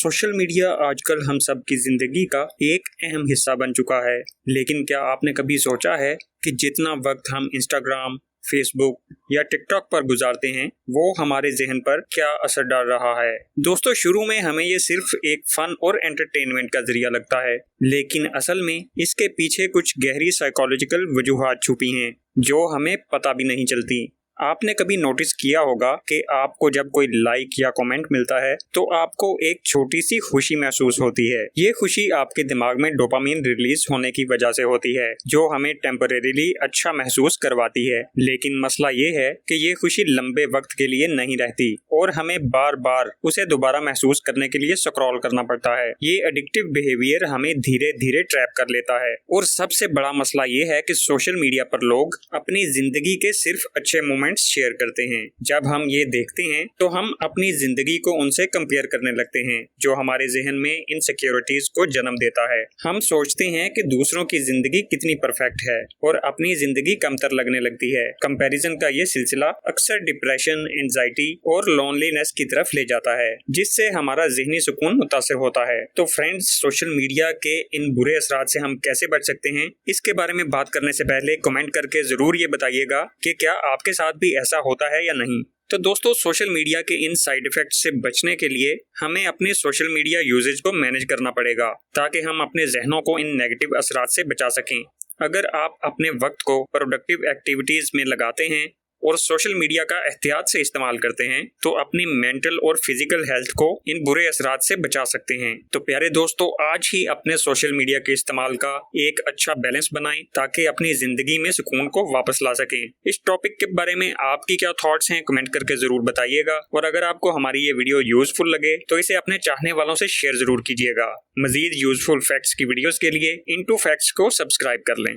Social media आजकल हम सब की जिंदगी का एक अहम हिस्सा बन चुका है। लेकिन क्या आपने कभी सोचा है कि जितना वक्त हम इंस्टाग्राम, फेसबुक या टिकटॉक पर गुजारते हैं वो हमारे जहन पर क्या असर डाल रहा है। दोस्तों, शुरू में हमें ये सिर्फ एक फन और एंटरटेनमेंट का जरिया लगता है, लेकिन असल में इसके पीछे कुछ गहरी साइकोलॉजिकल वजूहात छुपी हैं जो हमें पता भी नहीं चलती। आपने कभी नोटिस किया होगा कि आपको जब कोई लाइक या कमेंट मिलता है तो आपको एक छोटी सी खुशी महसूस होती है। ये खुशी आपके दिमाग में डोपामिन रिलीज होने की वजह से होती है जो हमें टेम्परेरीली अच्छा महसूस करवाती है। लेकिन मसला ये है कि ये खुशी लंबे वक्त के लिए नहीं रहती और हमें बार बार उसे दोबारा महसूस करने के लिए स्क्रॉल करना पड़ता है। ये एडिक्टिव बिहेवियर हमें धीरे धीरे ट्रैप कर लेता है। और सबसे बड़ा मसला ये है कि सोशल मीडिया पर लोग अपनी जिंदगी के सिर्फ अच्छे मोमेंट्स शेयर करते हैं। जब हम ये देखते हैं तो हम अपनी जिंदगी को उनसे कंपेयर करने लगते हैं, जो हमारे जहन में इनसिक्योरिटीज को जन्म देता है। हम सोचते हैं कि दूसरों की जिंदगी कितनी परफेक्ट है और अपनी जिंदगी कमतर लगने लगती है। कंपैरिजन का ये सिलसिला अक्सर डिप्रेशन, एंजाइटी और लोनलीनेस की तरफ ले जाता है, जिससे हमारा ज़हनी सुकून मुतासिर होता है। तो फ्रेंड्स, सोशल मीडिया के इन बुरे असरात से हम कैसे बच सकते हैं, इसके बारे में बात करने से पहले कमेंट करके जरूर ये बताइएगा कि क्या आपके साथ भी ऐसा होता है या नहीं। तो दोस्तों, सोशल मीडिया के इन साइड इफेक्ट से बचने के लिए हमें अपने सोशल मीडिया यूजेज को मैनेज करना पड़ेगा ताकि हम अपने जहनों को इन नेगेटिव असरात से बचा सकें। अगर आप अपने वक्त को प्रोडक्टिव एक्टिविटीज में लगाते हैं और सोशल मीडिया का एहतियात से इस्तेमाल करते हैं तो अपनी मेंटल और फिजिकल हेल्थ को इन बुरे असरात से बचा सकते हैं। तो प्यारे दोस्तों, आज ही अपने सोशल मीडिया के इस्तेमाल का एक अच्छा बैलेंस बनाएं ताकि अपनी जिंदगी में सुकून को वापस ला सकें। इस टॉपिक के बारे में आपकी क्या थॉट्स हैं, कमेंट करके जरूर बताइएगा। और अगर आपको हमारी ये वीडियो यूजफुल लगे तो इसे अपने चाहने वालों से शेयर जरूर कीजिएगा। मजीद यूजफुल फैक्ट्स की वीडियोस के लिए इनटू फैक्ट्स को सब्सक्राइब कर लें।